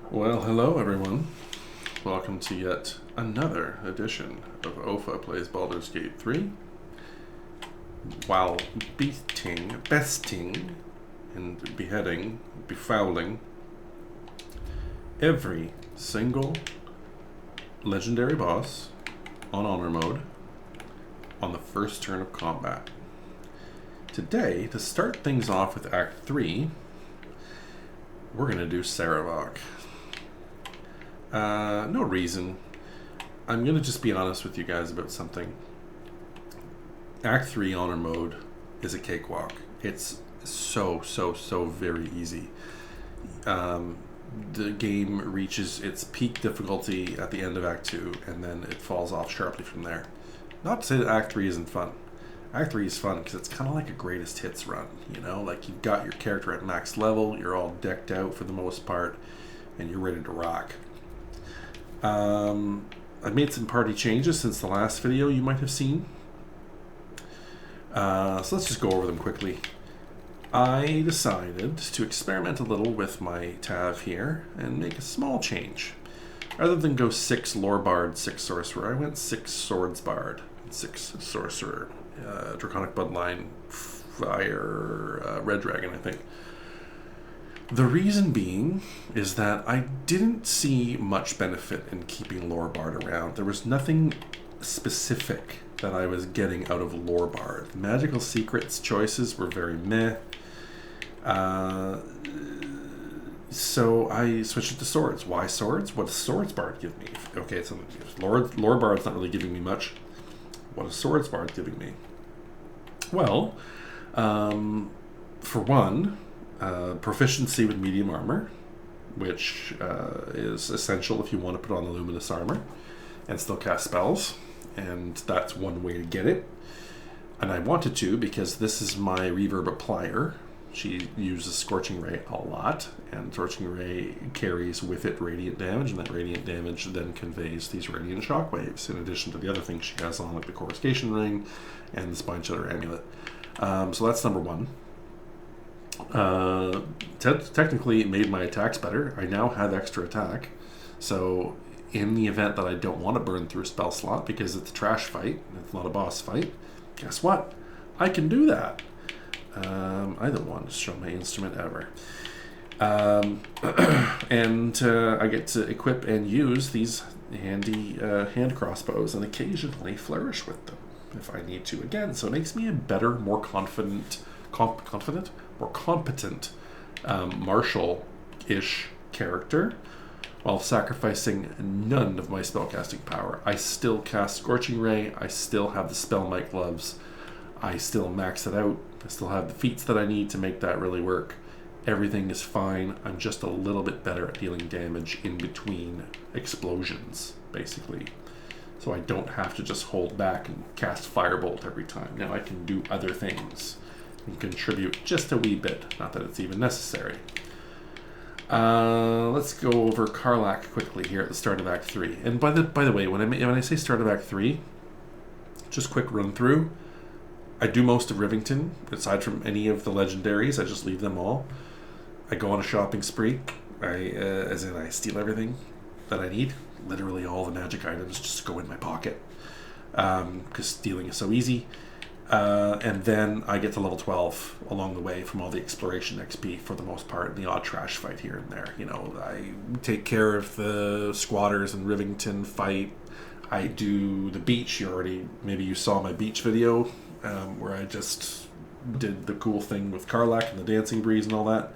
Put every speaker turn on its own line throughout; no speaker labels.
Well, hello everyone. Welcome to yet another edition of OFA Plays Baldur's Gate 3. While besting, and beheading, befouling every single legendary boss on honor mode on the first turn of combat. Today, to start things off with Act 3, we're going to do Sarevok. No reason. I'm going to just be honest with you guys about something. Act 3 honor mode is a cakewalk. It's so very easy. The game reaches its peak difficulty at the end of Act 2, and then it falls off sharply from there. Not to say that Act 3 isn't fun. Act 3 is fun because it's kind of like a greatest hits run, you know? Like, you've got your character at max level, you're all decked out for the most part, and you're ready to rock. I've made some party changes since the last video you might have seen. So let's just go over them quickly. I decided to experiment a little with my Tav here and make a small change. Rather than go 6 Lore Bard, 6 Sorcerer, I went 6 Swords Bard, 6 Sorcerer. Draconic Bloodline, Fire, Red Dragon, I think. The reason being is that I didn't see much benefit in keeping Lore Bard around. There was nothing specific that I was getting out of Lore Bard. Magical Secrets choices were very meh. So I switched it to Swords. Why Swords? What does Swords Bard give me? Okay, so Lore Bard's not really giving me much. What is Swords Bard giving me? Well, for one, proficiency with medium armor, which is essential if you want to put on the luminous armor and still cast spells, and that's one way to get it. And I wanted to because this is my reverb applier. She uses Scorching Ray a lot, and Scorching Ray carries with it radiant damage, and that radiant damage then conveys these radiant shockwaves, in addition to the other things she has on, like the Coruscation Ring and the Spine Shudder Amulet. So that's number one. Technically it made my attacks better. I now have extra attack, so in the event that I don't want to burn through a spell slot because it's a trash fight, it's not a boss fight, guess what? I can do that. I don't want to show my instrument ever. And I get to equip and use these handy hand crossbows and occasionally flourish with them if I need to again. So it makes me a better, more confident, more competent martial-ish character while sacrificing none of my spellcasting power. I still cast Scorching Ray, I still have the Spell Might gloves, I still max it out, I still have the feats that I need to make that really work. Everything is fine. I'm just a little bit better at dealing damage in between explosions, basically. So I don't have to just hold back and cast Firebolt every time. Now I can do other things and contribute just a wee bit. Not that it's even necessary. Let's go over Karlach quickly here at the start of Act 3. And by the way, when I say start of Act 3, just quick run through. I do most of Rivington, aside from any of the legendaries. I just leave them all. I go on a shopping spree. I steal everything that I need. Literally all the magic items just go in my pocket. Because stealing is so easy. And then I get to level 12 along the way from all the exploration XP for the most part, and the odd trash fight here and there. You know, I take care of the squatters in Rivington fight. I do the beach. Maybe you saw my beach video where I just did the cool thing with Karlach and the dancing breeze and all that.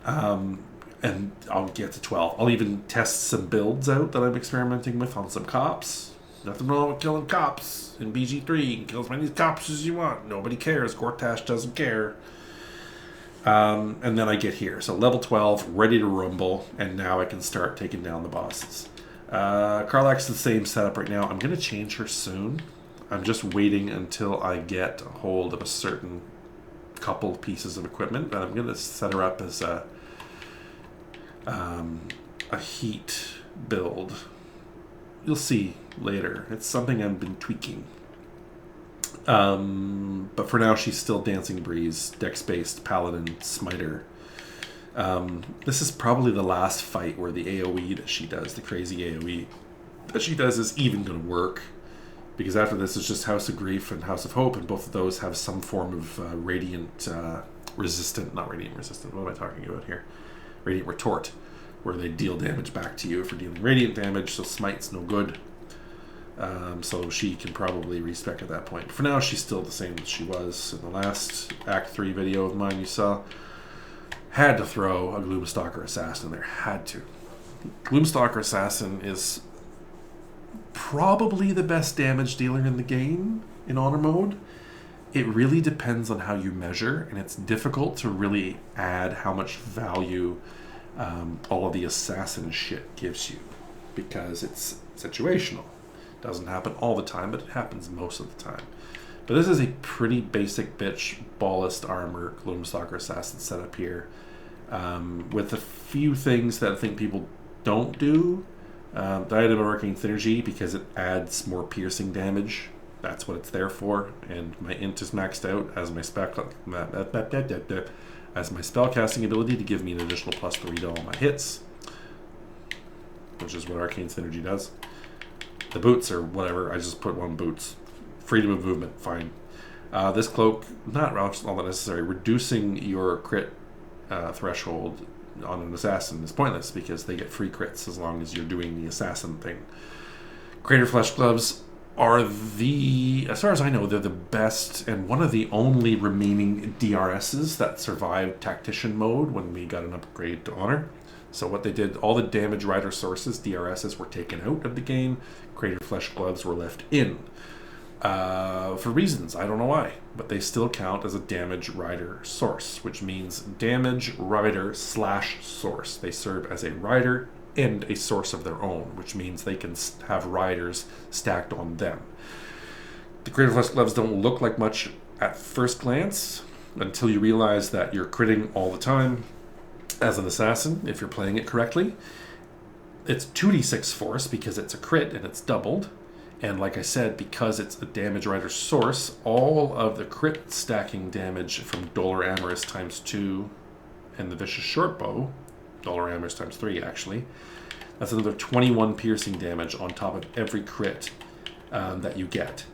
And I'll get to 12. I'll even test some builds out that I'm experimenting with on some cops. Nothing wrong with killing cops in BG3. You can kill as many cops as you want. Nobody cares. Gortash doesn't care. And then I get here. So level 12, ready to rumble, and now I can start taking down the bosses. Karlach's the same setup right now. I'm going to change her soon. I'm just waiting until I get a hold of a certain couple pieces of equipment, and I'm going to set her up as a heat build. You'll see later. It's something I've been tweaking. But for now, she's still Dancing Breeze, Dex-based Paladin Smiter. This is probably the last fight where the AoE that she does, the crazy AoE that she does, is even going to work. Because after this is just House of Grief and House of Hope, and both of those have some form of radiant resistant, not radiant resistant, what am I talking about here? Radiant retort, where they deal damage back to you for dealing radiant damage, so Smite's no good. So she can probably respec at that point. For now, she's still the same as she was in the last Act 3 video of mine you saw. Had to throw a Gloomstalker Assassin in there. Had to. Gloomstalker Assassin is probably the best damage dealer in the game in Honor Mode. It really depends on how you measure, and it's difficult to really add how much value all of the assassin shit gives you, because it's situational. It doesn't happen all the time, but it happens most of the time. But this is a pretty basic bitch ballist armor Gloomstalker Assassin setup here, with a few things that I think people don't do. Diadem of Arcane Synergy, because it adds more piercing damage. That's what it's there for. And my int is maxed out as my spell casting ability to give me an additional +3 to all my hits, which is what Arcane Synergy does. The boots or whatever, I just put one boots. Freedom of movement, fine. This cloak, not all that necessary. Reducing your crit threshold on an assassin is pointless, because they get free crits as long as you're doing the assassin thing. Crater Flesh Gloves are as far as I know, they're the best and one of the only remaining DRSs that survived Tactician mode when we got an upgrade to Honor. So what they did, all the damage rider sources, DRSs, were taken out of the game. Crater Flesh Gloves were left in. For reasons, I don't know why, but they still count as a damage rider source, which means damage rider / source. They serve as a rider and a source of their own, which means they can have riders stacked on them. The Crater Flesh Gloves don't look like much at first glance until you realize that you're critting all the time as an assassin if you're playing it correctly. It's 2d6 force because it's a crit and it's doubled. And like I said, because it's a damage rider source, all of the crit stacking damage from Dolor Amorous ×2 and the Vicious Shortbow, Dolor Amorous ×3 actually, that's another 21 piercing damage on top of every crit that you get.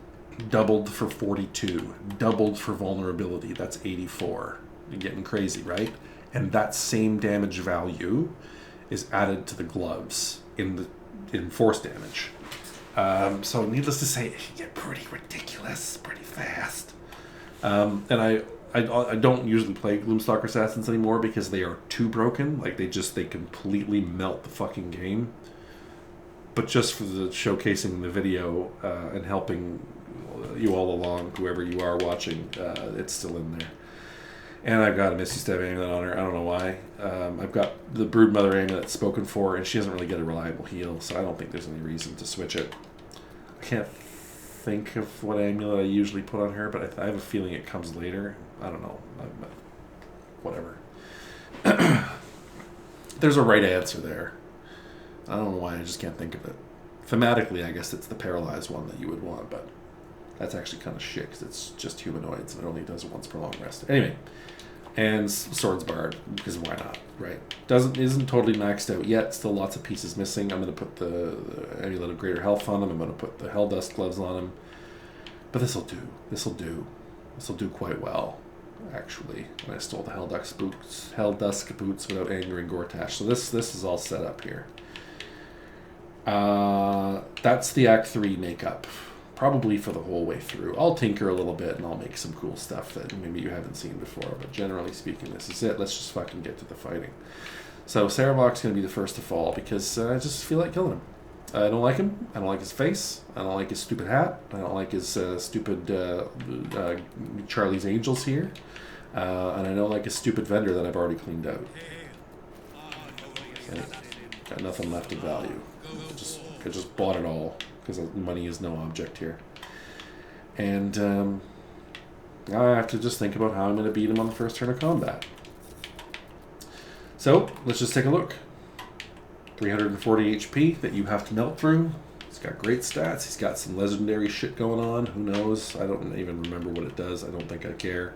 Doubled for 42, doubled for vulnerability, that's 84. You're getting crazy, right? And that same damage value is added to the gloves in force damage. So needless to say, it can get pretty ridiculous, pretty fast. And I don't usually play Gloomstalker Assassins anymore because they are too broken. Like, they completely melt the fucking game. But just for the showcasing the video and helping you all along, whoever you are watching, it's still in there. And I've got a Misty Step Amulet on her. I don't know why. I've got the Broodmother Amulet spoken for, and she doesn't really get a reliable heal, so I don't think there's any reason to switch it. I can't think of what amulet I usually put on her, but I have a feeling it comes later. I don't know. Whatever. There's a right answer there. I don't know why, I just can't think of it. Thematically, I guess it's the Paralyzed one that you would want, but that's actually kind of shit because it's just humanoids and it only does it once per long rest. Anyway, and Swords Bard, because why not, right? Isn't totally maxed out yet. Still lots of pieces missing. I'm going to put the Amulet of Greater Health on him. I'm going to put the Hell Dust Gloves on him. But this'll do. This'll do quite well, actually. And I stole the Hell Dusk boots without angering Gortash. So this is all set up here. That's the Act 3 makeup. Probably for the whole way through. I'll tinker a little bit and I'll make some cool stuff that maybe you haven't seen before, but generally speaking, this is it. Let's just fucking get to the fighting. So Sarevok's going to be the first to fall because I just feel like killing him. I don't like him. I don't like his face. I don't like his stupid hat. I don't like his stupid Charlie's Angels here. And I don't like his stupid vendor that I've already cleaned out. And got nothing left of value. I just bought it all. Because money is no object here. And I have to just think about how I'm going to beat him on the first turn of combat. So, let's just take a look. 340 HP that you have to melt through. He's got great stats. He's got some legendary shit going on. Who knows? I don't even remember what it does. I don't think I care.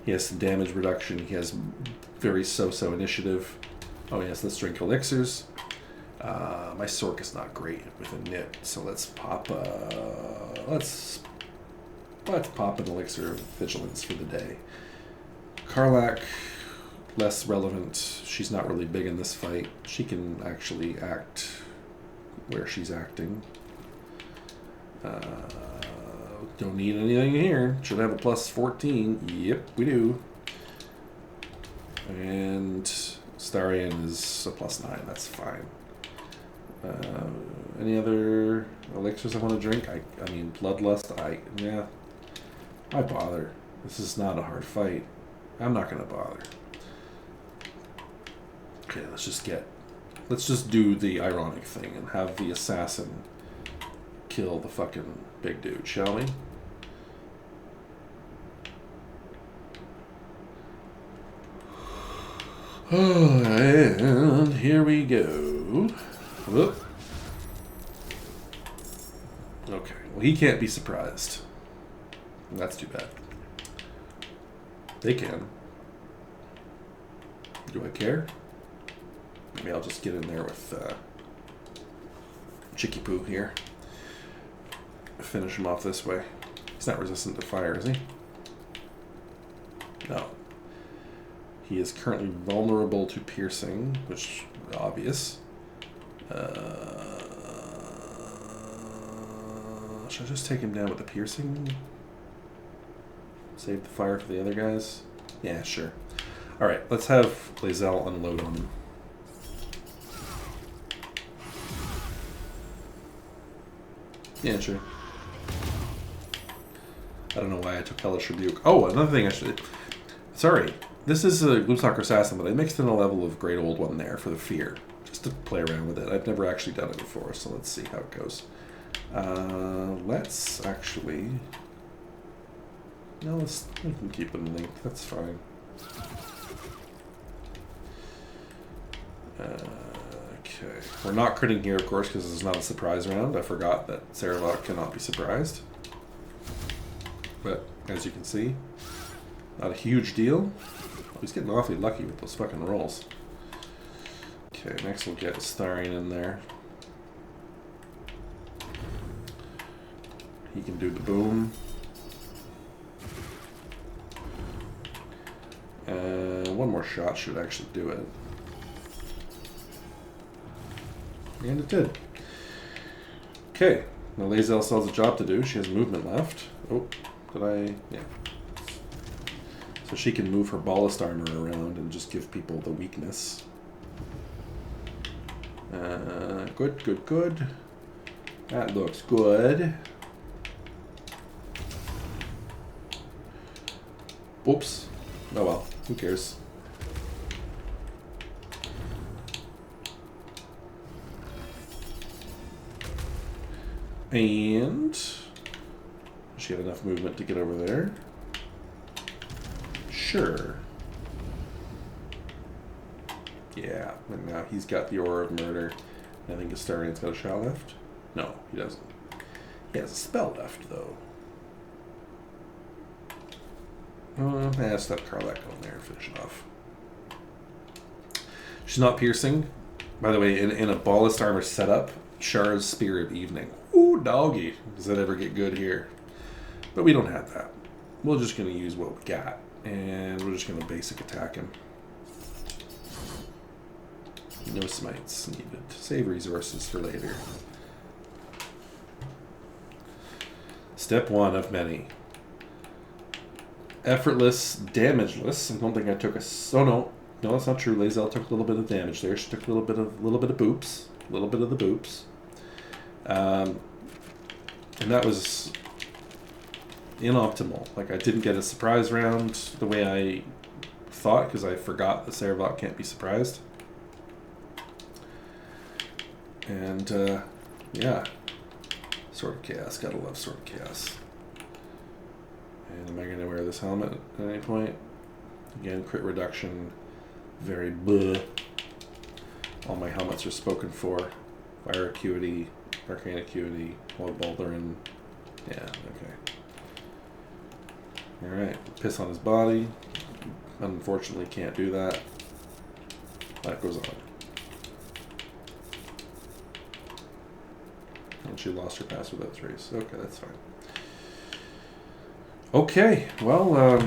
He has some damage reduction. He has very so-so initiative. Oh yes, let's drink elixirs. My Sork is not great with a nit, so let's pop. Let's pop an elixir of vigilance for the day. Karlach, less relevant. She's not really big in this fight. She can actually act where she's acting. Don't need anything here. Should have a plus 14. Yep, we do. And Starion is a plus 9. That's fine. Any other elixirs I want to drink? I mean, Bloodlust. Yeah. Why bother? This is not a hard fight. I'm not gonna bother. Okay, let's just do the ironic thing and have the assassin kill the fucking big dude, shall we? And here we go. Whoop. Okay, well he can't be surprised. That's too bad. They can. Do I care? Maybe I'll just get in there with Chicky Poo here. Finish him off this way. He's not resistant to fire, is he? No. He is currently vulnerable to piercing, which is obvious. Should I just take him down with the piercing? Save the fire for the other guys? Yeah, sure. Alright, let's have Lae'zel unload on him. Yeah, sure. I don't know why I took Hellish Rebuke. Oh, another thing I should... Sorry. This is a Gloomstalker Assassin, but I mixed in a level of Great Old One there for the fear. Just to play around with it. I've never actually done it before, so let's see how it goes. Let's actually... No, we can keep them linked. That's fine. Okay. We're not critting here, of course, because this is not a surprise round. I forgot that Sarevok cannot be surprised. But, as you can see, not a huge deal. Oh, he's getting awfully lucky with those fucking rolls. Okay, next we'll get Starion in there. He can do the boom. One more shot should actually do it. And it did. Okay, now Lae'zel still has a job to do. She has movement left. Oh, did I? Yeah. So she can move her ballast armor around and just give people the weakness. Good, good, good. That looks good. Oops. Oh well, who cares? And she had enough movement to get over there. Sure. Yeah, and now he's got the Aura of Murder. I think Astarion's got a shot left. No, he doesn't. He has a spell left, though. Let's let Karlach go in there and finish it off. She's not piercing. By the way, in a ballast armor setup, Shar's Spear of Evening. Ooh, doggy. Does that ever get good here? But we don't have that. We're just going to use what we got. And we're just going to basic attack him. No smites needed. Save resources for later. Step 1 of many. Effortless, damageless. I don't think I took a... Oh, no. No, that's not true. Lae'zel took a little bit of damage there. She took a little bit of boops. A little bit of the boops. And that was inoptimal. Like, I didn't get a surprise round the way I thought, because I forgot that Sarevok can't be surprised. And, yeah. Sword of Chaos. Gotta love Sword of Chaos. And am I going to wear this helmet at any point? Again, crit reduction. Very bleh. All my helmets are spoken for. Fire Acuity, Arcane Acuity, Baldur, and... Yeah, okay. Alright, piss on his body. Unfortunately, can't do that. That goes on. And she lost her pass without trace. Okay, that's fine. Okay, well,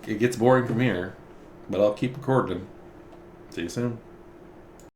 it gets boring from here, but I'll keep recording. See you soon.